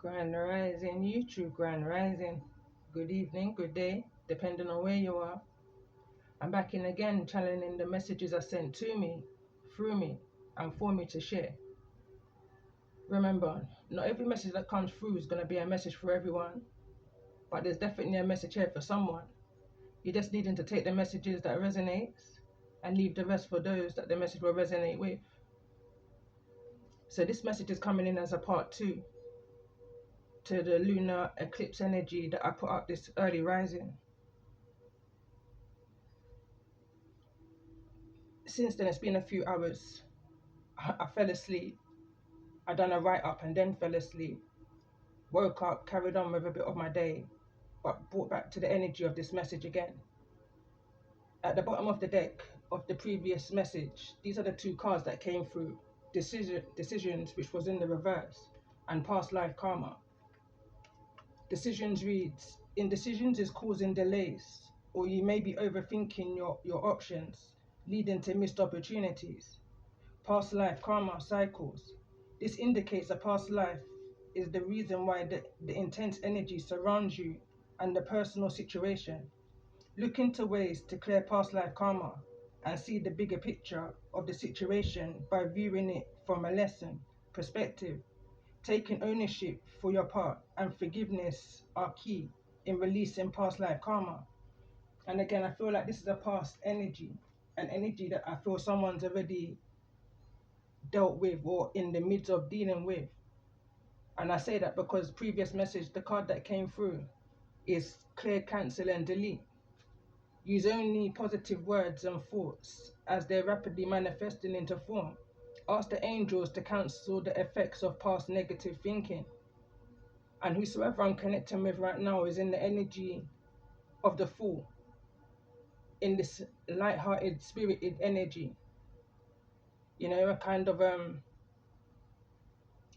Grand Rising, YouTube Grand Rising. Good evening, good day, depending on where you are. I'm back in again, channeling the messages are sent to me, through me, and for me to share. Remember, not every message that comes through is going to be a message for everyone, but there's definitely a message here for someone. You're just needing to take the messages that resonates and leave the rest for those that the message will resonate with. So this message is coming in as a part 2 to the lunar eclipse energy that I put up this early rising. Since then, it's been a few hours. I fell asleep. I done a write-up and then fell asleep. Woke up, carried on with a bit of my day, but brought back to the energy of this message again. At the bottom of the deck of the previous message, these are the 2 cards that came through. Decisions, which was in the reverse, and past life karma. Decisions reads, indecisions is causing delays, or you may be overthinking your options, leading to missed opportunities. Past life karma cycles. This indicates a past life is the reason why the intense energy surrounds you and the personal situation. Look into ways to clear past life karma and see the bigger picture of the situation by viewing it from a lesson, perspective. Taking ownership for your part and forgiveness are key in releasing past life karma. And again, I feel like this is a past energy, an energy that I feel someone's already dealt with or in the midst of dealing with. And I say that because previous message, the card that came through is clear, cancel and delete. Use only positive words and thoughts as they're rapidly manifesting into form. Ask the angels to cancel the effects of past negative thinking. And whosoever I'm connecting with right now is in the energy of the Fool, in this light-hearted, spirited energy. You know, a kind of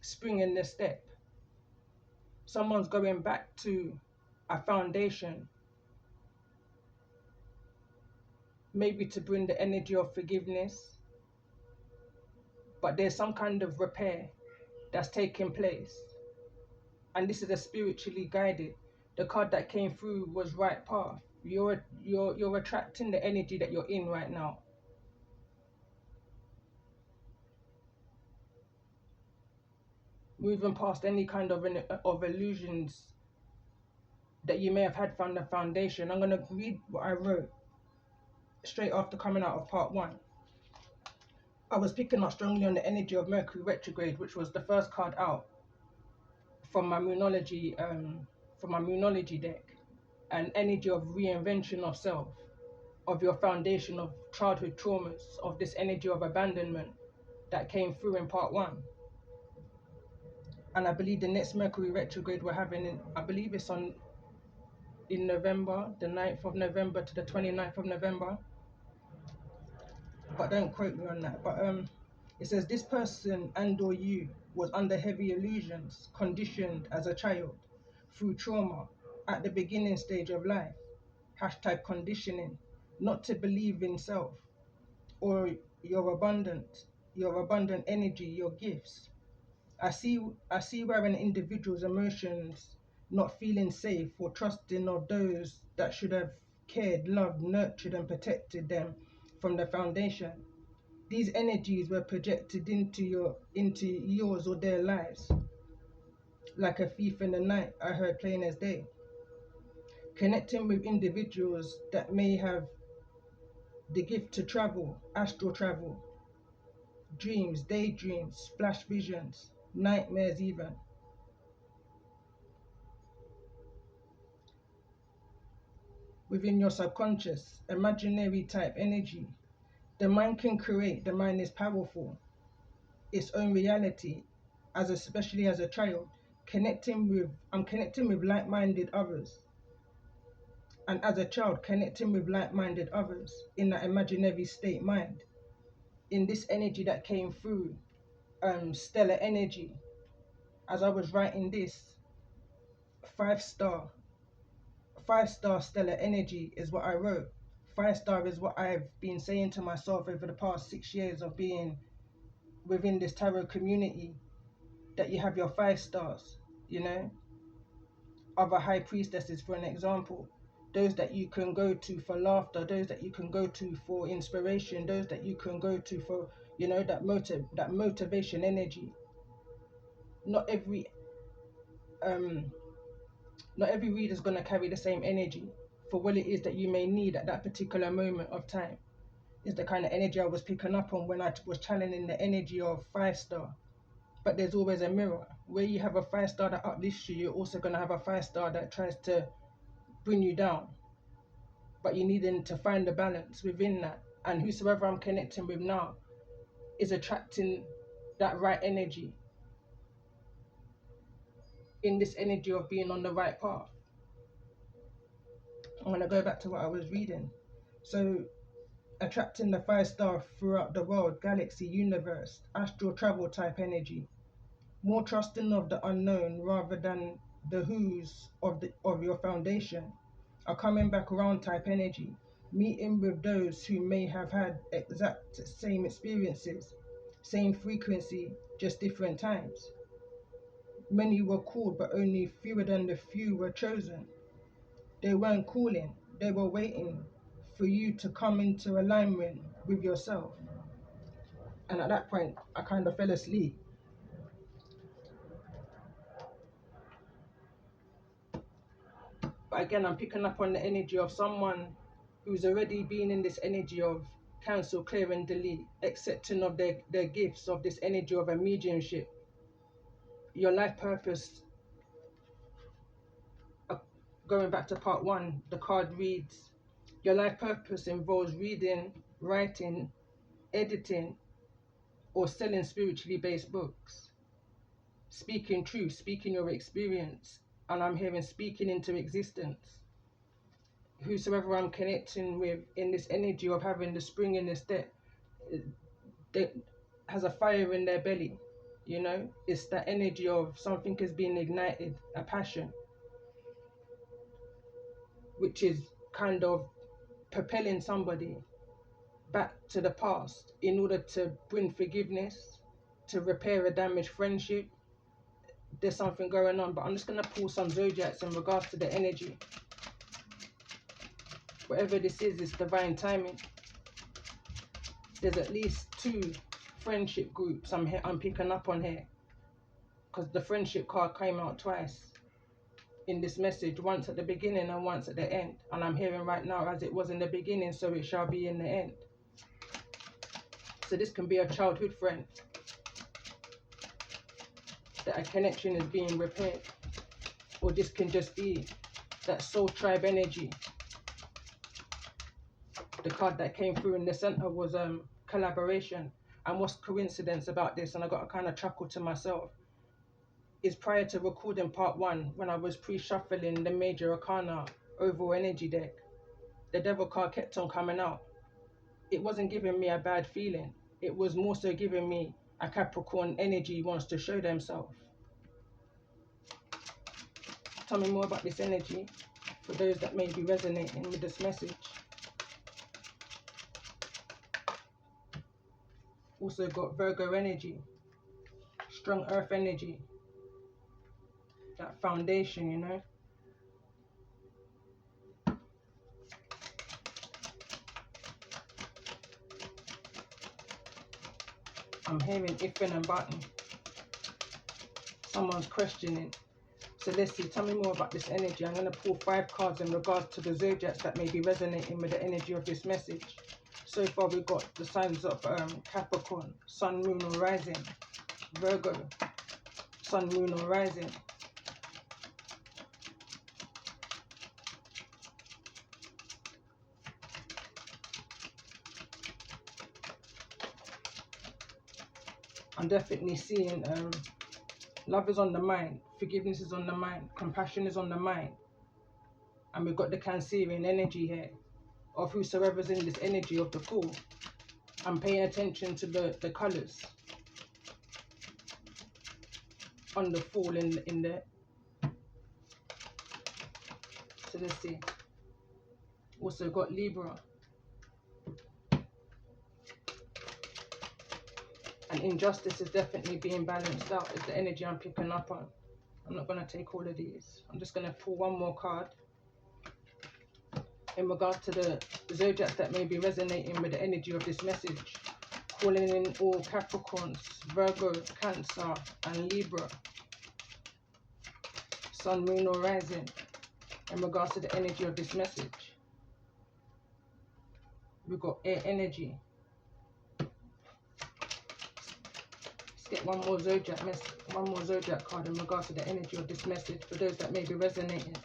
spring in the step. Someone's going back to a foundation, maybe to bring the energy of forgiveness, but there's some kind of repair that's taking place. And this is a spiritually guided. The card that came through was right path. You're attracting the energy that you're in right now. Moving past any kind of illusions that you may have had from the foundation. I'm going to read what I wrote straight after coming out of part 1. I was picking up strongly on the energy of Mercury retrograde, which was the first card out from my moonology deck. An energy of reinvention of self, of your foundation of childhood traumas, of this energy of abandonment that came through in part 1. And I believe the next Mercury retrograde we're having, I believe it's in November, the 9th of November to the 29th of November. But don't quote me on that. But it says this person and or you was under heavy illusions, conditioned as a child, through trauma, at the beginning stage of life. Hashtag conditioning, not to believe in self, or your abundant energy, your gifts. I see where an individual's emotions not feeling safe or trusting of those that should have cared, loved, nurtured and protected them from the foundation. These energies were projected into yours or their lives. Like a thief in the night, I heard plain as day. Connecting with individuals that may have the gift to travel, astral travel, dreams, daydreams, flash visions, nightmares even. Within your subconscious, imaginary type energy. The mind can create, the mind is powerful. Its own reality, especially as a child, I'm connecting with like-minded others. And as a child, connecting with like-minded others in that imaginary state mind. In this energy that came through, stellar energy. As I was writing this, 5-star stellar energy is what I wrote. 5-star is what I've been saying to myself over the past 6 years of being within this tarot community, that you have your 5 stars. you know, other high priestesses, for an example, those that you can go to for laughter, those that you can go to for inspiration, those that you can go to for, you know, that motivation energy. Not every um not every reader is going to carry the same energy for what it is that you may need at that particular moment of time. Is the kind of energy I was picking up on when I was channeling the energy of 5-star. But there's always a mirror. Where you have a 5-star that uplifts you, you're also going to have a 5-star that tries to bring you down. But you needing to find the balance within that. And whosoever I'm connecting with now is attracting that right energy, in this energy of being on the right path. I'm going to go back to what I was reading. So, attracting the 5-star throughout the world, galaxy, universe, astral travel type energy. More trusting of the unknown rather than the who's of your foundation. A coming back around type energy. Meeting with those who may have had exact same experiences, same frequency, just different times. Many were called, but only fewer than the few were chosen. They weren't calling, they were waiting for you to come into alignment with yourself. And at that point, I kind of fell asleep. But again, I'm picking up on the energy of someone who's already been in this energy of cancel, clear, and delete, accepting of their gifts, of this energy of a mediumship. Your life purpose, uh, going back to part 1, the card reads, your life purpose involves reading, writing, editing, or selling spiritually based books. Speaking truth, speaking your experience, and I'm hearing speaking into existence. Whosoever I'm connecting with in this energy of having the spring in the step, they has a fire in their belly, you know, it's that energy of something is being ignited, a passion, which is kind of propelling somebody back to the past in order to bring forgiveness, to repair a damaged friendship. There's something going on, but I'm just going to pull some zodiacs in regards to the energy. Whatever this is divine timing. There's at least 2 friendship groups I'm picking up on here, because the friendship card came out twice in this message, once at the beginning and once at the end. And I'm hearing right now, as it was in the beginning, so it shall be in the end. So this can be a childhood friend, that a connection is being repaired. Or this can just be that soul tribe energy. The card that came through in the center was collaboration. And what's coincidence about this, and I got a kind of chuckle to myself, is prior to recording part 1, when I was pre-shuffling the major arcana overall energy deck, the devil card kept on coming out. It wasn't giving me a bad feeling. It was more so giving me a Capricorn energy wants to show themselves. Tell me more about this energy for those that may be resonating with this message. Also got Virgo energy, strong earth energy, that foundation, you know. I'm hearing ifin and button. Someone's questioning. So let's see, tell me more about this energy. I'm going to pull 5 cards in regards to the zodiacs that may be resonating with the energy of this message. So far we've got the signs of Capricorn, Sun, Moon or Rising, Virgo, Sun, Moon or Rising, I'm definitely seeing love is on the mind, forgiveness is on the mind, compassion is on the mind. And we've got the Cancerian energy here of whosoever's in this energy of the Fool. I'm paying attention to the colours on the Fool in there. So let's see. Also got Libra. And injustice is definitely being balanced out, is the energy I'm picking up on. I'm not going to take all of these. I'm just going to pull one more card in regards to the zodiacs that may be resonating with the energy of this message. Calling in all Capricorns, Virgo, Cancer, and Libra. Sun, Moon, or Rising in regards to the energy of this message. We've got air energy. Let's get one more zodiac card in regards to the energy of this message for those that may be resonating.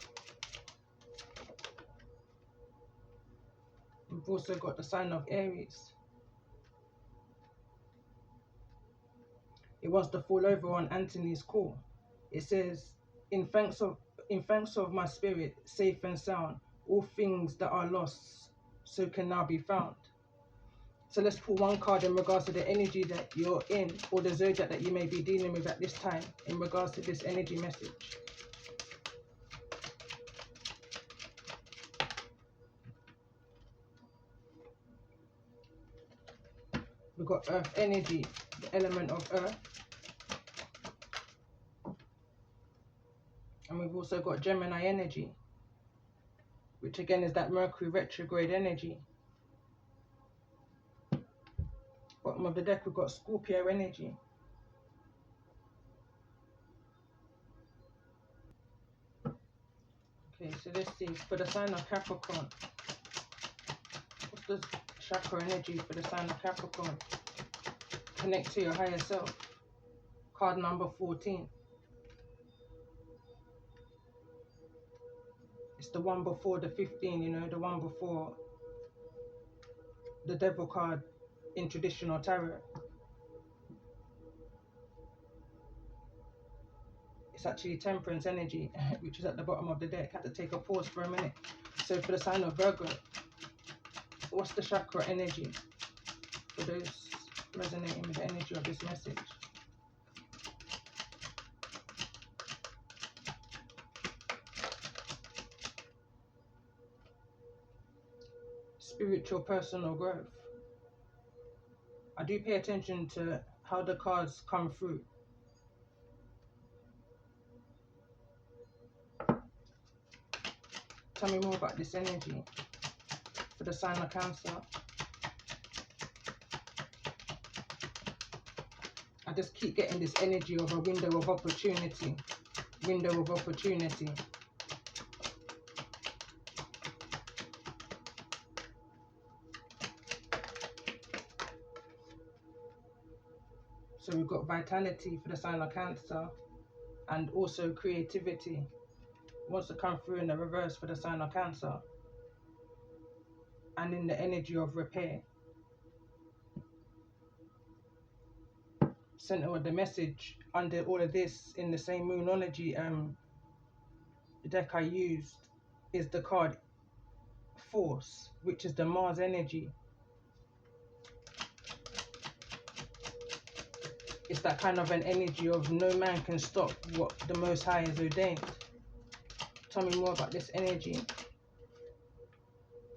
We've also got the sign of Aries. It wants to fall over on Anthony's call. It says, in thanks of my spirit, safe and sound, all things that are lost, so can now be found. So let's pull one card in regards to the energy that you're in, or the zodiac that you may be dealing with at this time in regards to this energy message. We've got Earth energy, the element of Earth. And we've also got Gemini energy, which again is that Mercury retrograde energy. Bottom of the deck, we've got Scorpio energy. Okay, so let's see. For the sign of Capricorn, what's the chakra energy for the sign of Capricorn? Connect to your higher self. Card number 14. It's the one before the 15, you know, the one before the devil card in traditional tarot. It's actually Temperance energy, which is at the bottom of the deck. Had to take a pause for a minute. So for the sign of Virgo, what's the chakra energy for those resonating with the energy of this message? Spiritual personal growth. I do pay attention to how the cards come through. Tell me more about this energy for the sign of Cancer. I just keep getting this energy of a window of opportunity. Window of opportunity. So we've got vitality for the sign of Cancer and also creativity. Wants to come through in the reverse for the sign of Cancer and in the energy of repair. Center of the message under all of this in the same moonology the deck I used is the card Force, which is the Mars energy. It's that kind of an energy of no man can stop what the Most High has ordained. Tell me more about this energy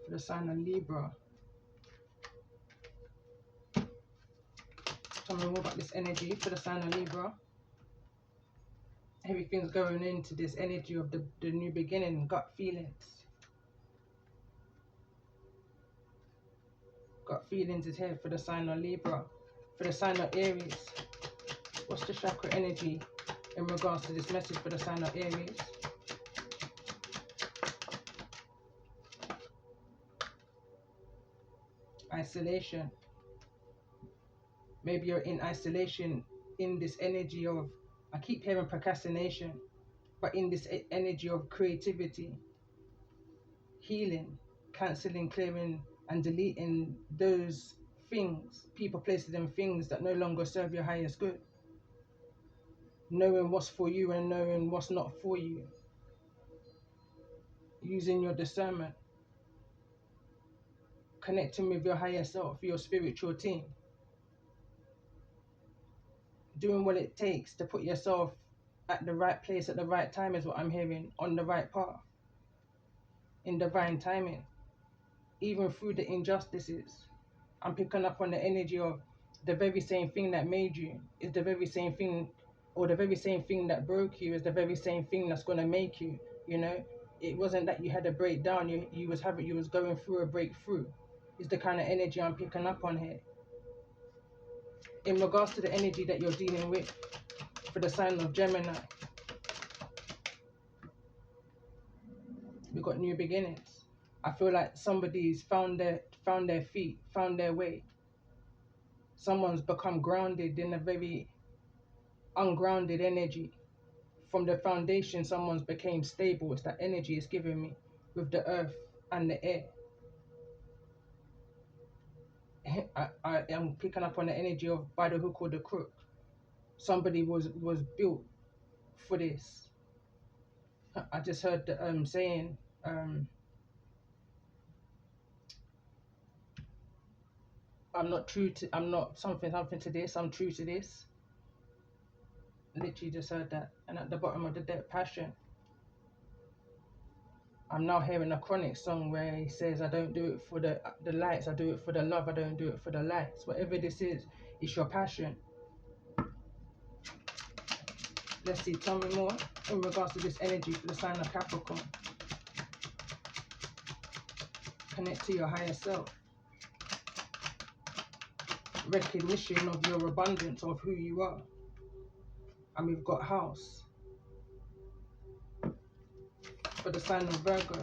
for the sign of Libra. Tell me more about this energy for the sign of Libra. Everything's going into this energy of the new beginning, gut feelings. Gut feelings is here for the sign of Libra. For the sign of Aries, what's the chakra energy in regards to this message for the sign of Aries? Isolation. Maybe you're in isolation in this energy of, I keep hearing procrastination, but in this energy of creativity, healing, cancelling, clearing, and deleting those things, people, places, and things that no longer serve your highest good. Knowing what's for you and knowing what's not for you. Using your discernment. Connecting with your higher self, your spiritual team. Doing what it takes to put yourself at the right place at the right time is what I'm hearing, on the right path. In divine timing. Even through the injustices. I'm picking up on the energy of the very same thing that made you is the very same thing or the very same thing that broke you is the very same thing that's going to make you, you know. It wasn't that you had a breakdown, you was going through a breakthrough. Is the kind of energy I'm picking up on here. In regards to the energy that you're dealing with for the sign of Gemini, we got new beginnings. I feel like somebody's found their feet, found their way. Someone's become grounded in a very ungrounded energy. From the foundation, someone's became stable. It's that energy it's giving me with the earth and the air. I am picking up on the energy of by the hook or the crook. Somebody was built for this. I just heard the saying, I'm not something to this, I'm true to this. Literally just heard that. And at the bottom of the deck, passion. I'm now hearing a Chronic song where he says, I don't do it for the lights, I do it for the love, I don't do it for the lights. Whatever this is, it's your passion. Let's see, tell me more in regards to this energy for the sign of Capricorn. Connect to your higher self. Recognition of your abundance, of who you are. And we've got house for the sign of Virgo.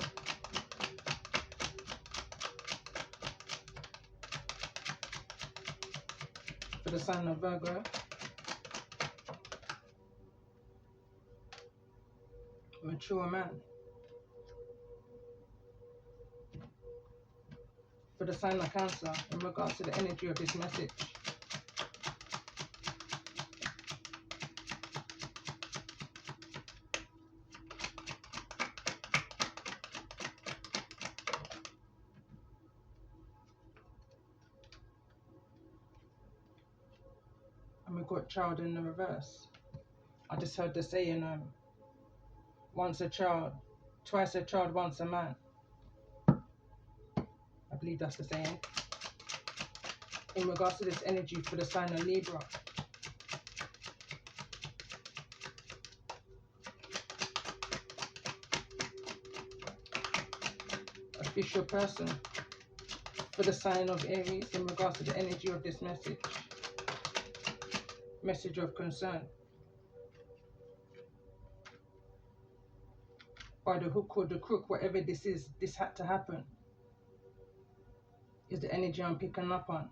For the sign of Virgo, mature man. For the sign of Cancer, in regards to the energy of this message. And we've got child in the reverse. I just heard the saying, once a child, twice a child, once a man. I believe that's the saying. In regards to this energy for the sign of Libra. Official person for the sign of Aries in regards to the energy of this message. Message of concern. By the hook or the crook, whatever this is, this had to happen. Is the energy I'm picking up on.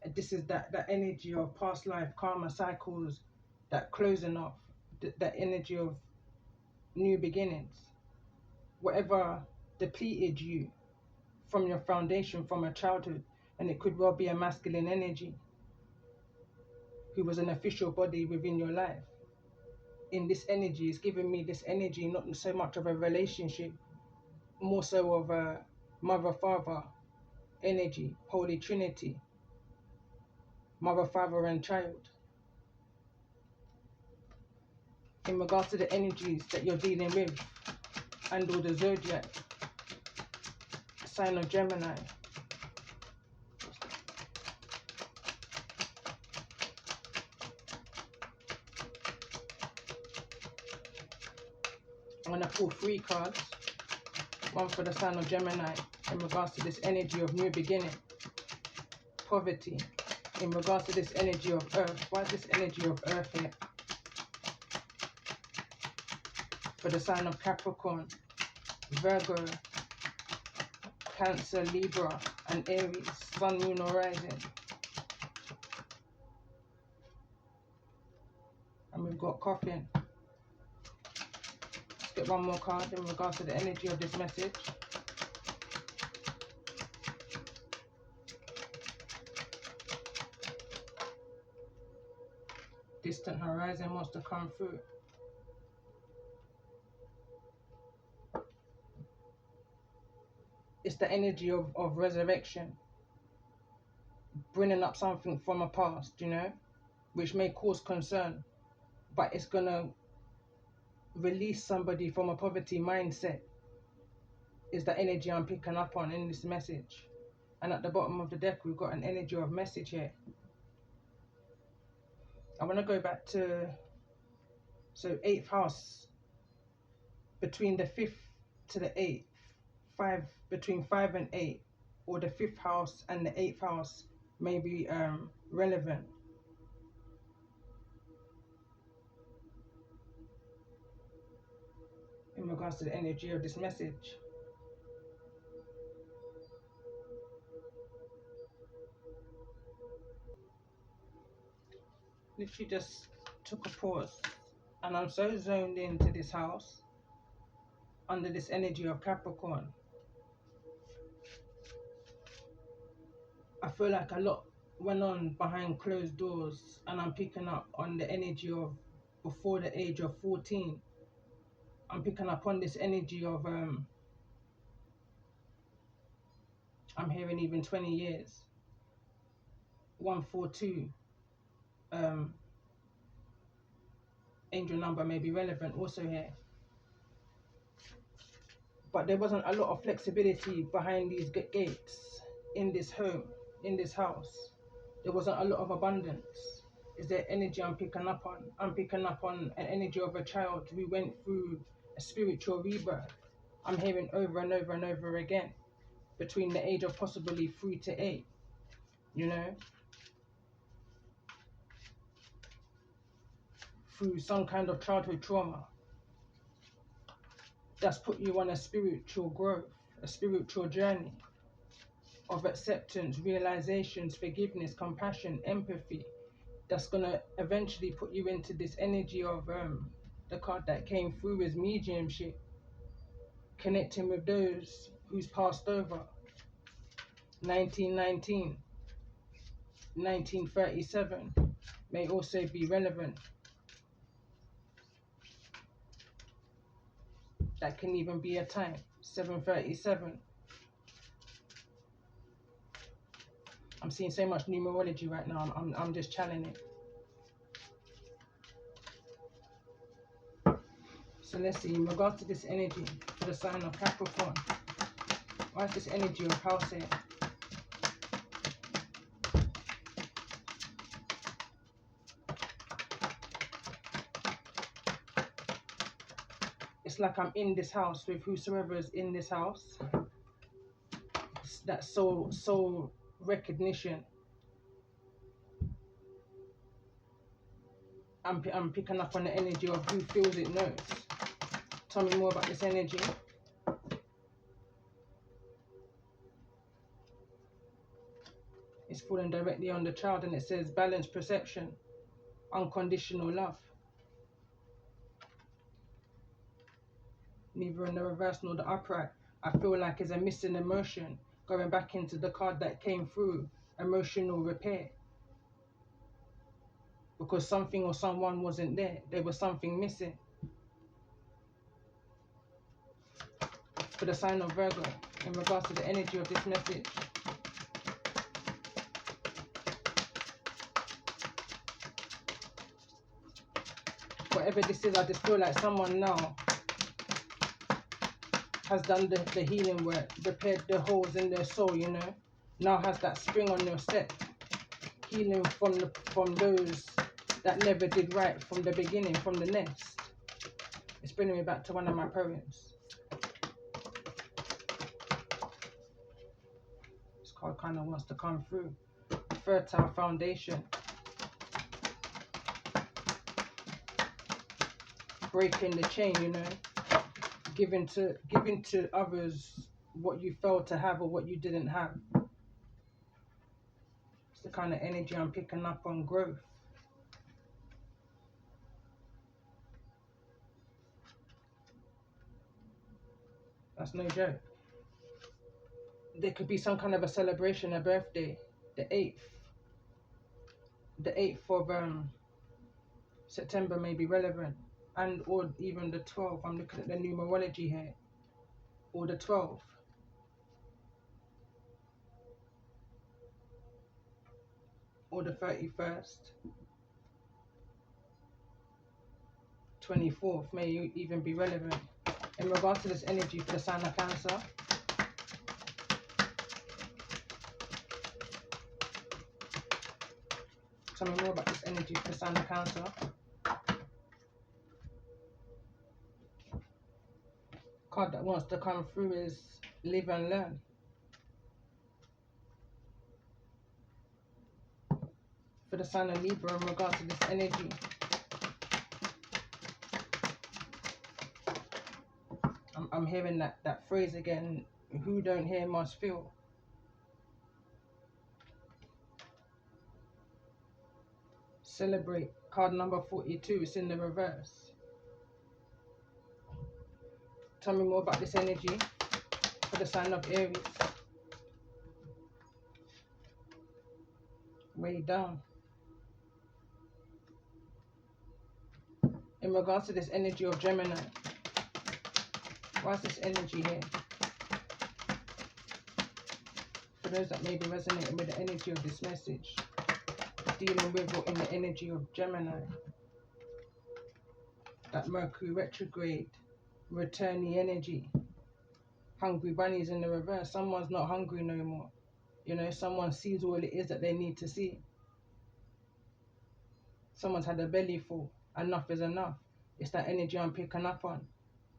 And this is that energy of past life karma cycles, that closing off, that energy of new beginnings. Whatever depleted you from your foundation from a childhood, and it could well be a masculine energy who was an official body within your life. In this energy, it's giving me this energy, not so much of a relationship, more so of a mother father energy, Holy Trinity, mother, father and child. In regards to the energies that you're dealing with and all the zodiac, sign of Gemini. I'm going to pull 3 cards. One for the sign of Gemini in regards to this energy of new beginning. Poverty. In regards to this energy of earth. Why is this energy of earth here? For the sign of Capricorn, Virgo, Cancer, Libra and Aries. Sun, Moon or Rising. And we've got Coffin. Let's get one more card in regards to the energy of this message. Distant horizon wants to come through. It's the energy of resurrection. Bringing up something from a past, you know, which may cause concern. But it's going to release somebody from a poverty mindset. Is the energy I'm picking up on in this message. And at the bottom of the deck, we've got an energy of message here. I want to go back to, so 8th house, between the 5th to the 8th, between 5 and 8, or the 5th house and the 8th house may be relevant. In regards to the energy of this message. Literally just took a pause, and I'm so zoned into this house under this energy of Capricorn. I feel like a lot went on behind closed doors, and I'm picking up on the energy of before the age of 14. I'm picking up on this energy of I'm hearing even 20 years. 142 angel number may be relevant also here. But there wasn't a lot of flexibility behind these gates in this home, in this house. There wasn't a lot of abundance. Is there energy I'm picking up on? I'm picking up on an energy of a child who went through a spiritual rebirth. I'm hearing over and over and over again, between the age of possibly 3 to 8, you know, through some kind of childhood trauma that's put you on a spiritual growth, a spiritual journey of acceptance, realizations, forgiveness, compassion, empathy, that's going to eventually put you into this energy of the card that came through as mediumship, connecting with those who's passed over. 1919, 1937 may also be relevant. That can even be a time, 737. I'm seeing so much numerology right now, I'm just channeling it. So let's see, in regards to this energy for the sign of Capricorn, why is this energy of house here? It's like I'm in this house with whosoever is in this house. It's that soul recognition. I'm picking up on the energy of who feels it knows. Tell me more about this energy. It's falling directly on the child, and it says balanced perception, unconditional love. Neither in the reverse nor the upright. I feel like it's a missing emotion, going back into the card that came through, emotional repair. Because something or someone wasn't there. There was something missing. For the sign of Virgo, in regards to the energy of this message. Whatever this is, I just feel like someone now has done the healing work, repaired the holes in their soul, you know. Now has that spring on their step. Healing from those that never did right from the beginning, from the nest. It's bringing me back to one of my poems. This card kind of wants to come through. Fertile foundation. Breaking the chain, you know. Giving to others what you failed to have or what you didn't have. It's the kind of energy I'm picking up on growth. That's no joke. There could be some kind of a celebration, a birthday. The 8th of September may be relevant, and or even the 12th. I'm looking at the numerology here, or the 12th. Or the 31st. 24th may even be relevant. In regards to this energy for the sign of Cancer, Tell me more about this energy for the sign of Cancer. Card that wants to come through is live and learn. For the sign of Libra in regards to this energy. I'm hearing that phrase again, who don't hear must feel. Celebrate. Card number 42, it's in the reverse. Tell me more about this energy for the sign of Aries. Way down. In regards to this energy of Gemini, why is this energy here? For those that may be resonating with the energy of this message, dealing with or in the energy of Gemini, that Mercury retrograde, returnee energy, hungry bunnies in the reverse. Someone's not hungry no more. You know, someone sees all it is that they need to see. Someone's had a belly full. Enough is enough. It's that energy I'm picking up on.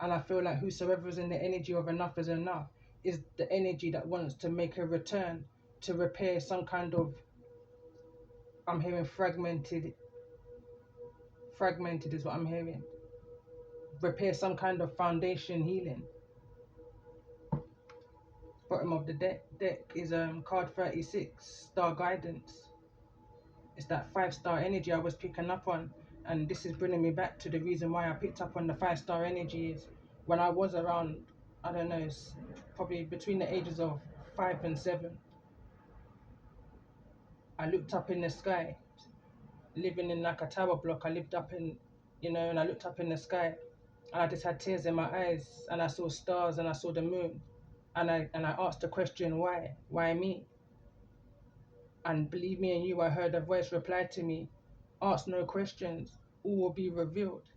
And I feel like whosoever is in the energy of enough is enough is the energy that wants to make a return, to repair some kind of, I'm hearing fragmented is what I'm hearing. Repair some kind of foundation healing. Bottom of the deck is card 36, star guidance. It's that 5-star energy I was picking up on, and this is bringing me back to the reason why I picked up on the 5-star energy is when I was around, I don't know, probably between the ages of 5 and 7. I looked up in the sky, living in like a tower block. I lived up in, and I looked up in the sky, and I just had tears in my eyes, and I saw stars, and I saw the moon, and I asked the question, why me? And believe me and you, I heard a voice reply to me, ask no questions, all will be revealed.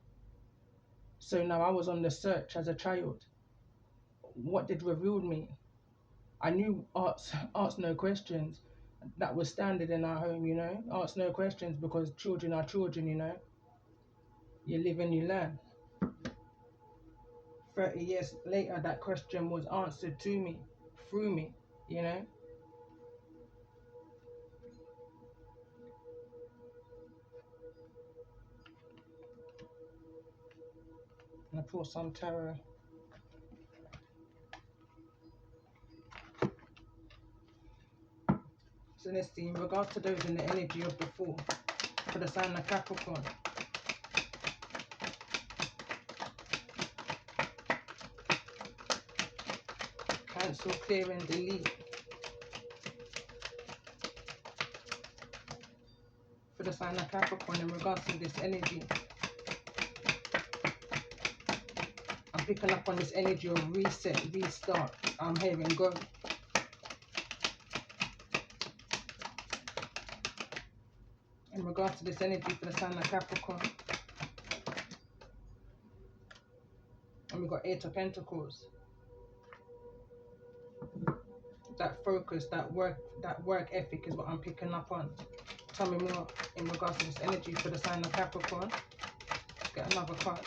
So now I was on the search as a child. What did reveal me? I knew ask no questions. That was standard in our home, Ask no questions, because children are children, You live and you learn. 30 years later, that question was answered to me, through me, And I pull some tarot. So let's see, in regards to those in the energy of the Fool, for the sign of Capricorn. Cancel, clear and delete. For the sign of Capricorn, in regards to this energy, I'm picking up on this energy of reset, restart. I'm hearing go. In regards to this energy for the sign of Capricorn, and we've got 8 of Pentacles. That focus, that work ethic is what I'm picking up on. Tell me more in regards to this energy for the sign of Capricorn. Let's get another card.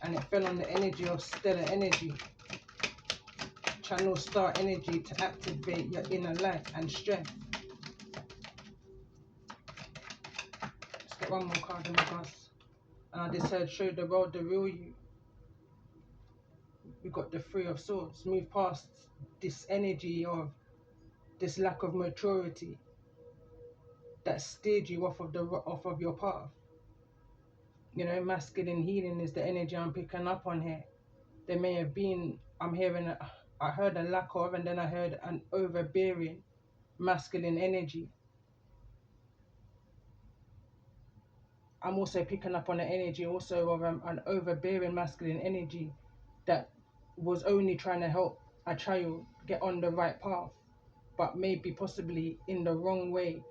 And it fell on the energy of Steller energy. Channel star energy to activate your inner light and strength. Let's get one more card in regards. And I just heard, show the world the real you. We got the 3 of Swords. Move past this energy of this lack of maturity that steered you off of your path. Masculine healing is the energy I'm picking up on here. There may have been, I heard a lack of, and then I heard an overbearing masculine energy. I'm also picking up on the energy also of an overbearing masculine energy that was only trying to help a child get on the right path, but maybe possibly in the wrong way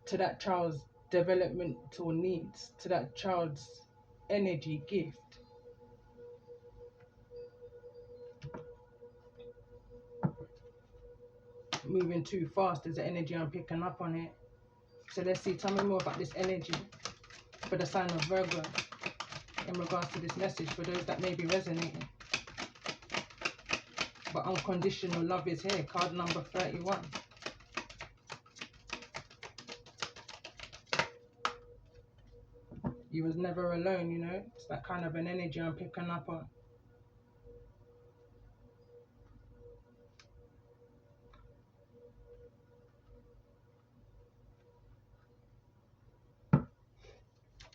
to that child's developmental needs, to that child's energy gift. Moving too fast is the energy I'm picking up on here. So let's see, tell me more about this energy for the sign of Virgo in regards to this message for those that may be resonating. But unconditional love is here, card number 31. You was never alone, you know. It's that kind of an energy I'm picking up on.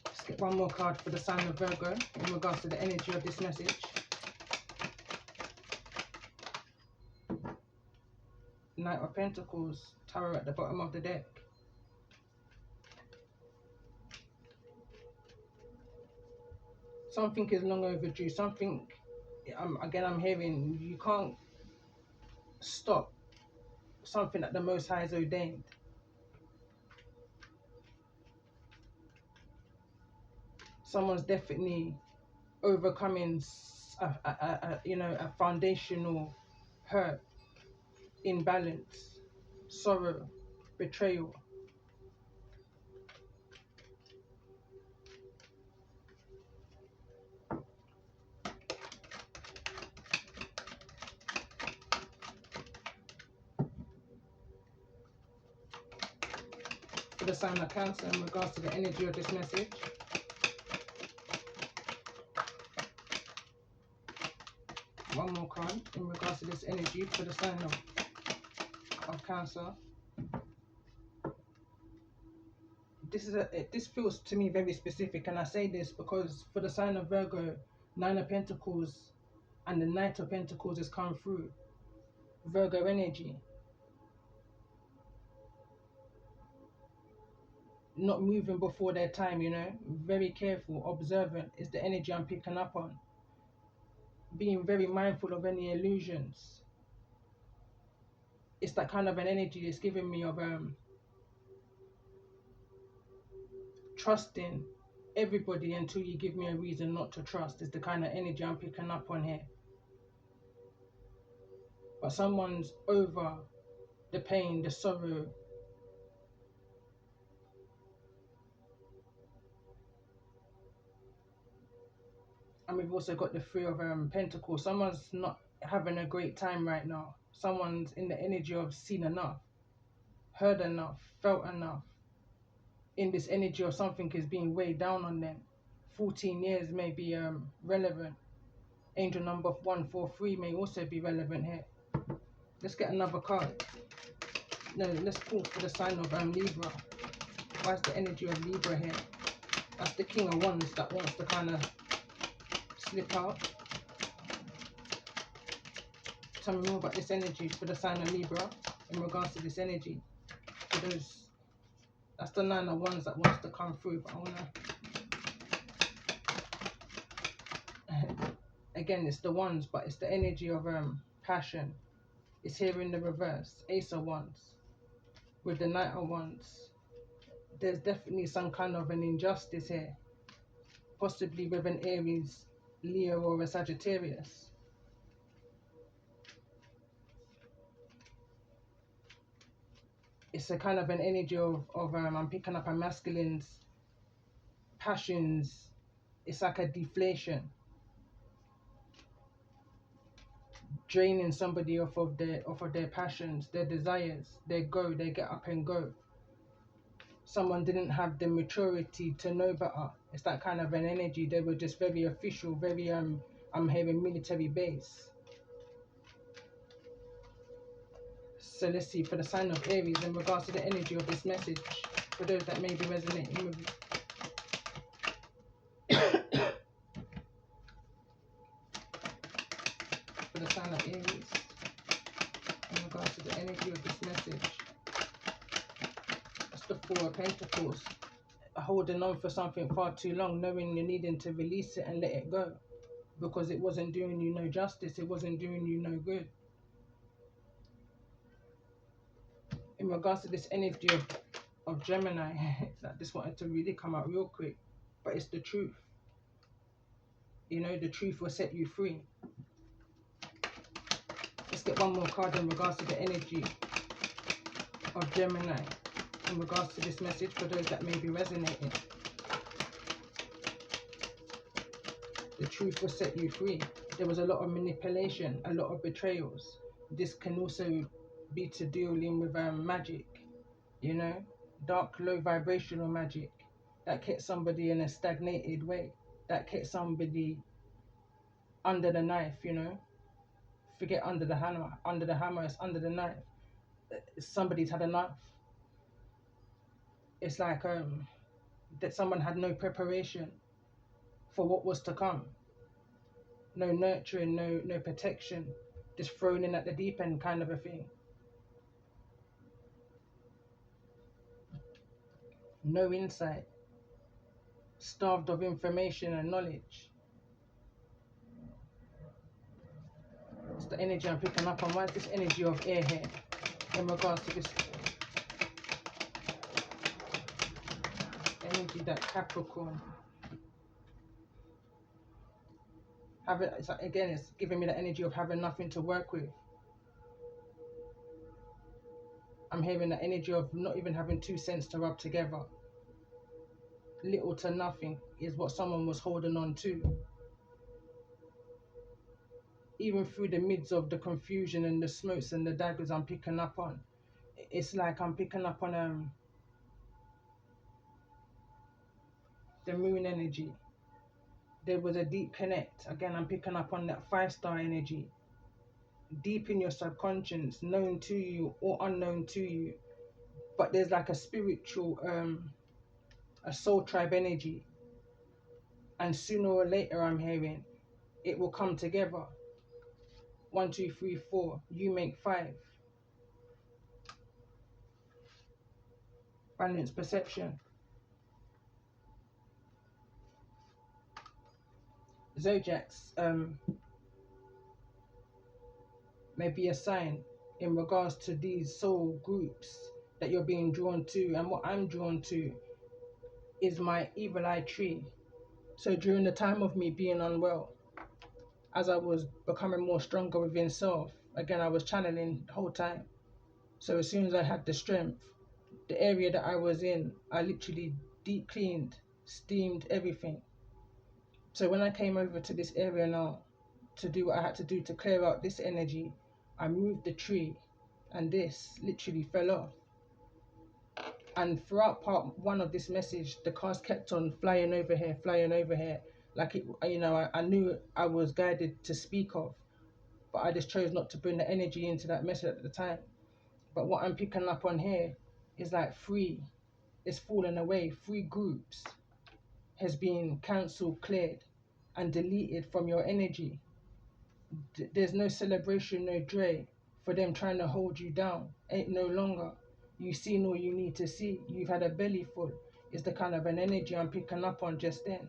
Let's get one more card for the sign of Virgo in regards to the energy of this message. Knight of Pentacles, Tower at the bottom of the deck. Something is long overdue. Something, again, I'm hearing you can't stop something that the Most High has ordained. Someone's definitely overcoming a foundational hurt, imbalance, sorrow, betrayal. For the sign of Cancer in regards to the energy of this message. One more card in regards to this energy for the sign of Cancer. This feels to me very specific, and I say this because for the sign of Virgo, Nine of Pentacles and the Knight of Pentacles has come through. Virgo energy. Not moving before their time, you know. Very careful, observant is the energy I'm picking up on. Being very mindful of any illusions. It's that kind of an energy that's giving me of trusting everybody until you give me a reason not to trust is the kind of energy I'm picking up on here. But someone's over the pain, the sorrow. And we've also got the Three of Pentacles. Someone's not having a great time right now. Someone's in the energy of seen enough, heard enough, felt enough. In this energy of something is being weighed down on them. 14 years may be relevant. Angel number 143 may also be relevant here. Let's get another card. No, let's pull for the sign of Libra. Why is the energy of Libra here? That's the King of Wands that wants to kind of slip out. Tell me more about this energy for the sign of Libra in regards to this energy. For those, that's the Nine of Wands that wants to come through, but I wanna again, it's the Wands, but it's the energy of passion. It's here in the reverse. Ace of Wands with the Knight of Wands. There's definitely some kind of an injustice here, possibly with an Aries, Leo, or a Sagittarius. It's a kind of an energy of I'm picking up a masculine's passions. It's like a deflation, draining somebody off of their passions, their desires, their go, they get up and go. Someone didn't have the maturity to know better. It's that kind of an energy. They were just very official, very I'm hearing military base. So let's see for the sign of Aries in regards to the energy of this message for those that may be resonating with it. For the sign of Aries in regards to the energy of this message. That's the Four of Pentacles. Holding on for something far too long, knowing you're needing to release it and let it go because it wasn't doing you no justice, it wasn't doing you no good. In regards to this energy of Gemini, that just wanted to really come out real quick, but it's the truth. You know, the truth will set you free. Let's get one more card in regards to the energy of Gemini in regards to this message for those that may be resonating. The truth will set you free. There was a lot of manipulation, a lot of betrayals. This can also be to dealing with magic, you know, dark, low vibrational magic that kept somebody in a stagnated way, that kept somebody under the knife, you know. Forget under the hammer, it's under the knife. Somebody's had enough. It's like that someone had no preparation for what was to come. No nurturing, no protection, just thrown in at the deep end kind of a thing. No insight, starved of information and knowledge. It's the energy I'm picking up on. Why is this energy of air here in regards to this energy that Capricorn? It's like, again, it's giving me the energy of having nothing to work with. I'm hearing the energy of not even having 2 cents to rub together. Little to nothing is what someone was holding on to. Even through the midst of the confusion and the smokes and the daggers I'm picking up on, it's like I'm picking up on the moon energy. There was a deep connect. Again, I'm picking up on that 5-star energy. Deep in your subconscious, known to you or unknown to you. But there's like a spiritual, a soul tribe energy. And sooner or later, I'm hearing, it will come together. 1, 2, 3, 4, you make 5. Balanced perception. Zodiacs may be a sign in regards to these soul groups that you're being drawn to, and what I'm drawn to is my evil eye tree. So during the time of me being unwell, as I was becoming more stronger within self, again I was channeling the whole time. So as soon as I had the strength, the area that I was in, I literally deep cleaned, steamed everything. So when I came over to this area now to do what I had to do to clear out this energy, I moved the tree and this literally fell off. And throughout part 1 of this message, the cards kept on flying over here, like it, you know, I knew I was guided to speak of, but I just chose not to bring the energy into that message at the time. But what I'm picking up on here is like 3, it's fallen away. 3 groups has been cancelled, cleared, and deleted from your energy. There's no celebration, no joy for them trying to hold you down. Ain't no longer. You've seen all you need to see. You've had a belly full. Is the kind of an energy I'm picking up on just then.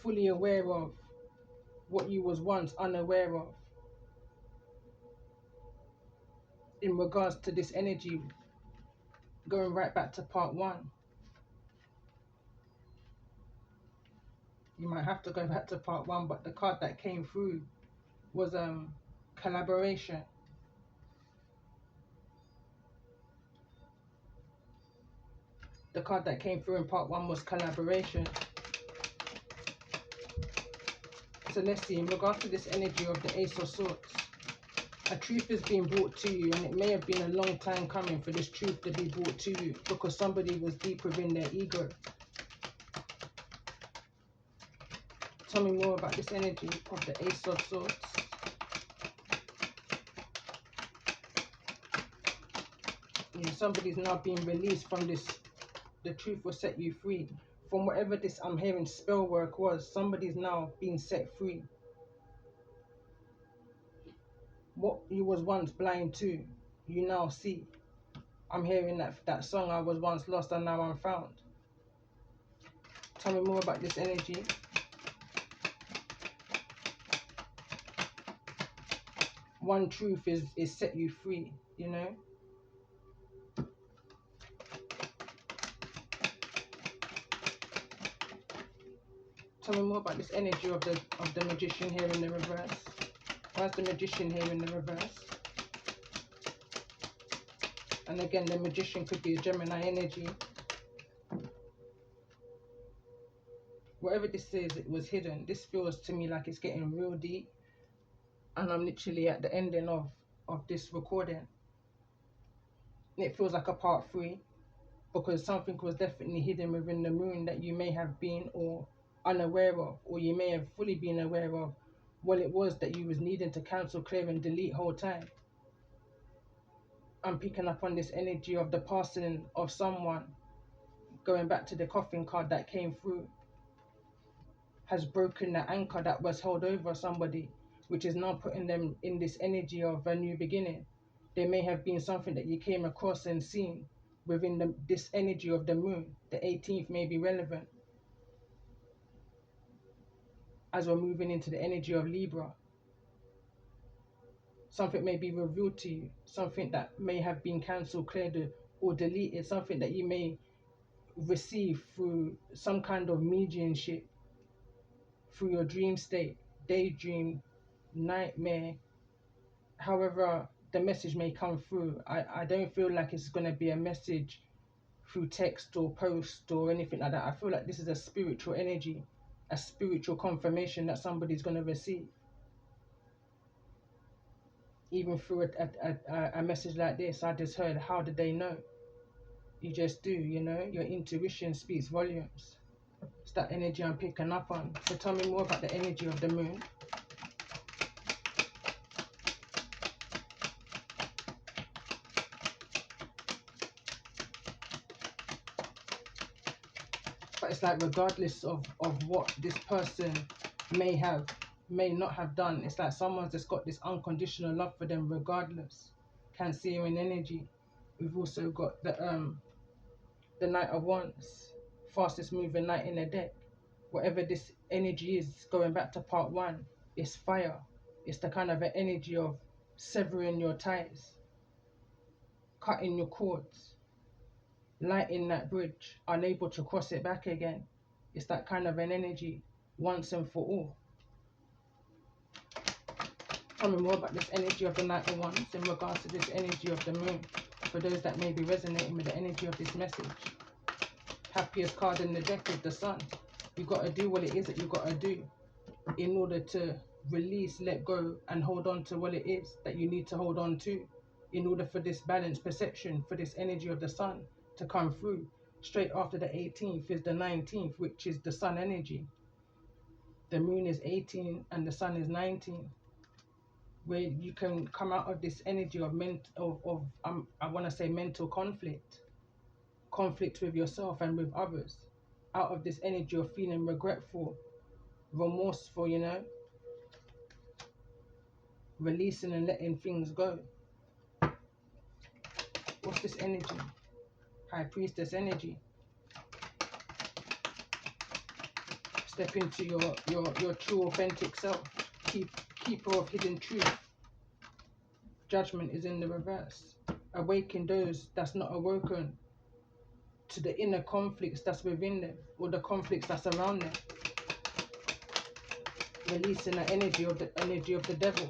Fully aware of what you was once unaware of. In regards to this energy, going right back to part 1. You might have to go back to part 1, but the card that came through was collaboration. The card that came through in part 1 was collaboration. So let's see, in regards to this energy of the Ace of Swords, a truth is being brought to you, and it may have been a long time coming for this truth to be brought to you because somebody was deep within their ego. Tell me more about this energy of the Ace of Swords. Yeah, somebody's now being released from this. The truth will set you free. From whatever this I'm hearing spell work was, somebody's now being set free. What you was once blind to, you now see. I'm hearing that song, I was once lost and now I'm found. Tell me more about this energy. One truth is set you free, you know. Tell me more about this energy of the Magician here in the reverse. Why is the Magician here in the reverse? And again, the Magician could be a Gemini energy. Whatever this is, it was hidden. This feels to me like it's getting real deep. And I'm literally at the ending of this recording. It feels like a part 3, because something was definitely hidden within the moon that you may have been or unaware of, or you may have fully been aware of what it was that you was needing to cancel, clear and delete whole time. I'm picking up on this energy of the passing of someone, going back to the coffin card that came through, has broken the anchor that was held over somebody, which is now putting them in this energy of a new beginning. There may have been something that you came across and seen within this energy of the moon. The 18th may be relevant as we're moving into the energy of Libra. Something may be revealed to you, something that may have been cancelled, cleared or deleted, something that you may receive through some kind of mediumship, through your dream state, daydream, nightmare, however the message may come through. I don't feel like it's going to be a message through text or post or anything like that. I feel like this is a spiritual energy, a spiritual confirmation that somebody's going to receive. Even through a message like this, I just heard, how did they know? You just do, you know, your intuition speaks volumes. It's that energy I'm picking up on. So tell me more about the energy of the moon. But it's like regardless of what this person may not have done, it's like someone's just got this unconditional love for them regardless. Cancerian energy. We've also got the Knight of Wands, fastest moving knight in the deck. Whatever this energy is, going back to part 1, it's fire. It's the kind of an energy of severing your ties, cutting your cords, lighting that bridge, unable to cross it back again. It's that kind of an energy, once and for all. Tell me more about this energy of the Knight of Wands in regards to this energy of the moon, for those that may be resonating with the energy of this message. Happiest card in the deck is the Sun. You got to do what it is that you got to do in order to release, let go, and hold on to what it is that you need to hold on to in order for this balanced perception, for this energy of the Sun to come through. Straight after the 18th is the 19th, which is the Sun energy. The moon is 18 and the Sun is 19, where you can come out of this energy of I want to say mental conflict with yourself and with others, out of this energy of feeling regretful, remorseful, you know, releasing and letting things go. What's this energy? High Priestess energy. Step into your true authentic self. Keeper of hidden truth. Judgment is in the reverse. Awaken those that's not awoken to the inner conflicts that's within them, or the conflicts that's around them. Releasing the energy of the devil.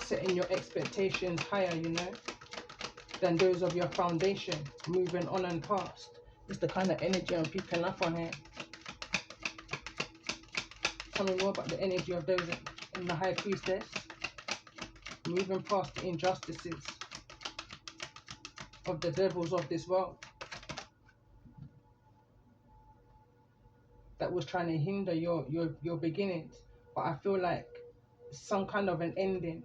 Setting your expectations higher, you know, than those of your foundation. Moving on and past. It's the kind of energy I'm picking up on here. Tell me more about the energy of those in the High Priestess. Moving past the injustices of the devils of this world that was trying to hinder your beginnings. But I feel like some kind of an ending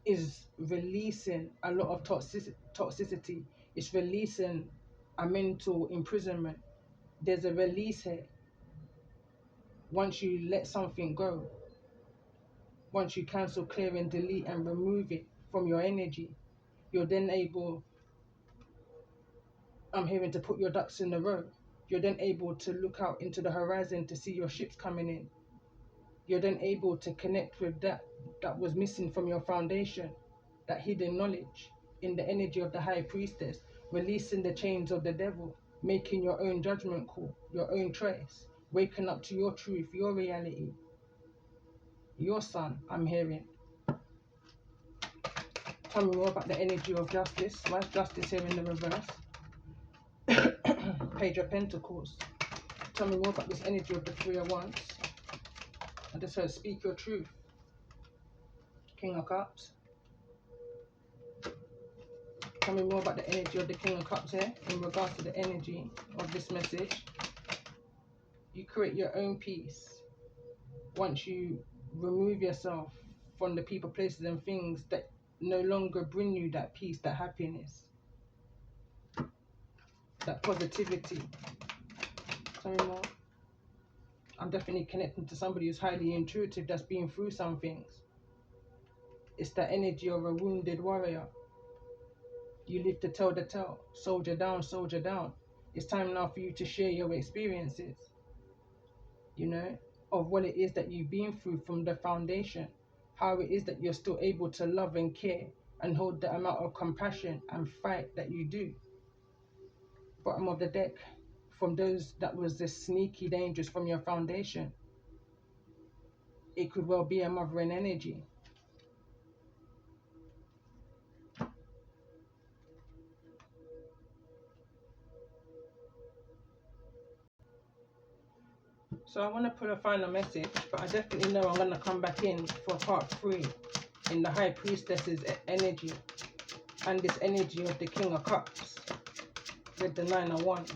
is releasing a lot of toxicity. It's releasing a mental imprisonment. There's a release here. Once you let something go, once you cancel, clear and delete and remove it from your energy, you're then able, I'm hearing, to put your ducks in a row. You're then able to look out into the horizon to see your ships coming in. You're then able to connect with that was missing from your foundation, that hidden knowledge in the energy of the High Priestess, releasing the chains of the devil, making your own judgment call, your own choice, waking up to your truth, your reality, your sun, I'm hearing. Tell me more about the energy of justice. Why is justice here in the reverse? Page of Pentacles. Tell me more about this energy of the Three of Wands. I just heard speak your truth. King of Cups. Tell me more about the energy of the King of Cups here in regards to the energy of this message. You create your own peace once you remove yourself from the people, places and things that no longer bring you that peace, that happiness, that positivity. Tell me more. I'm definitely connecting to somebody who's highly intuitive, that's been through some things. It's the energy of a wounded warrior. You live to tell the tale. Soldier down, soldier down. It's time now for you to share your experiences, you know, of what it is that you've been through from the foundation. How it is that you're still able to love and care and hold the amount of compassion and fight that you do. Bottom of the deck. From those that was this sneaky dangerous from your foundation. It could well be a mothering energy. So I want to put a final message, but I definitely know I'm going to come back in for part 3 in the High Priestess's energy and this energy of the King of Cups with the 9 of Wands.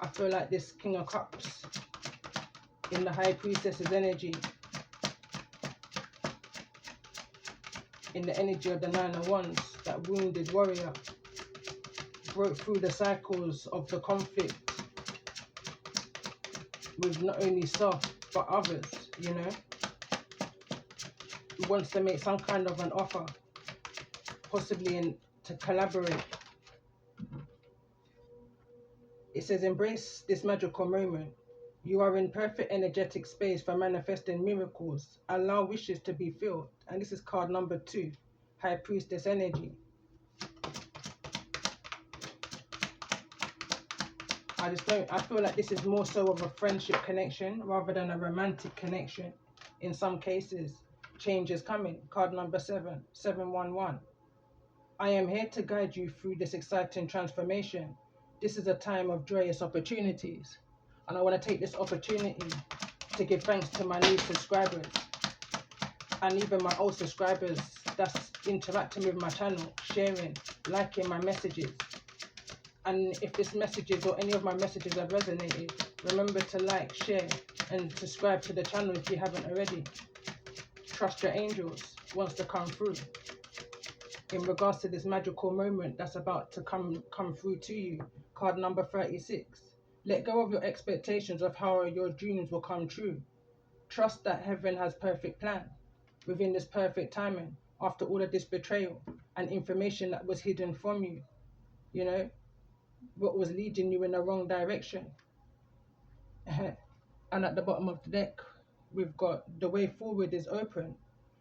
I feel like this King of Cups in the High Priestess's energy, in the energy of the 9 of Wands, that wounded warrior, broke through the cycles of the conflict with not only self but others, you know. He wants to make some kind of an offer, possibly to collaborate. It says, embrace this magical moment. You are in perfect energetic space for manifesting miracles. Allow wishes to be filled. And this is card number 2, High Priestess energy. I feel like this is more so of a friendship connection rather than a romantic connection. In some cases, change is coming. Card number 7, 711. I am here to guide you through this exciting transformation. This is a time of joyous opportunities. And I want to take this opportunity to give thanks to my new subscribers and even my old subscribers that's interacting with my channel, sharing, liking my messages. And if this messages or any of my messages have resonated, remember to like, share and subscribe to the channel if you haven't already. Trust your angels wants to come through in regards to this magical moment that's about to come through to you. Card number 36. Let go of your expectations of how your dreams will come true. Trust that heaven has perfect plan within this perfect timing after all of this betrayal and information that was hidden from you, you know, what was leading you in the wrong direction. And at the bottom of the deck, we've got the way forward is open.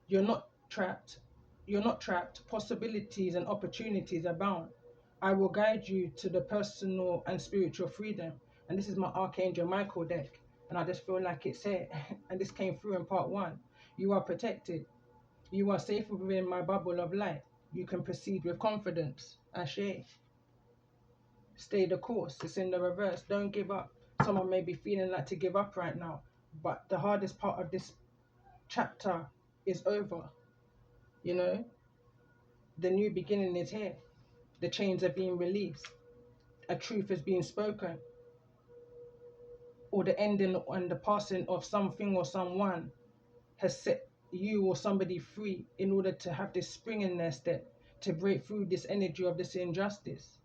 You're not trapped. You're not trapped. Possibilities and opportunities abound. I will guide you to the personal and spiritual freedom. And this is my Archangel Michael deck. And I just feel like it's here. And this came through in part 1. You are protected. You are safe within my bubble of light. You can proceed with confidence. Ashe. Stay the course. It's in the reverse. Don't give up. Someone may be feeling like to give up right now, but the hardest part of this chapter is over. You know, the new beginning is here. The chains are being released. A truth is being spoken. Or the ending and the passing of something or someone has set you or somebody free in order to have this spring in their step to break through this energy of this injustice.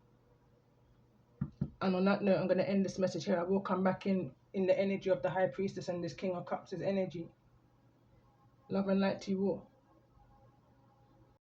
And on that note, I'm going to end this message here. I will come back in the energy of the High Priestess and this King of Cups' energy. Love and light to you all.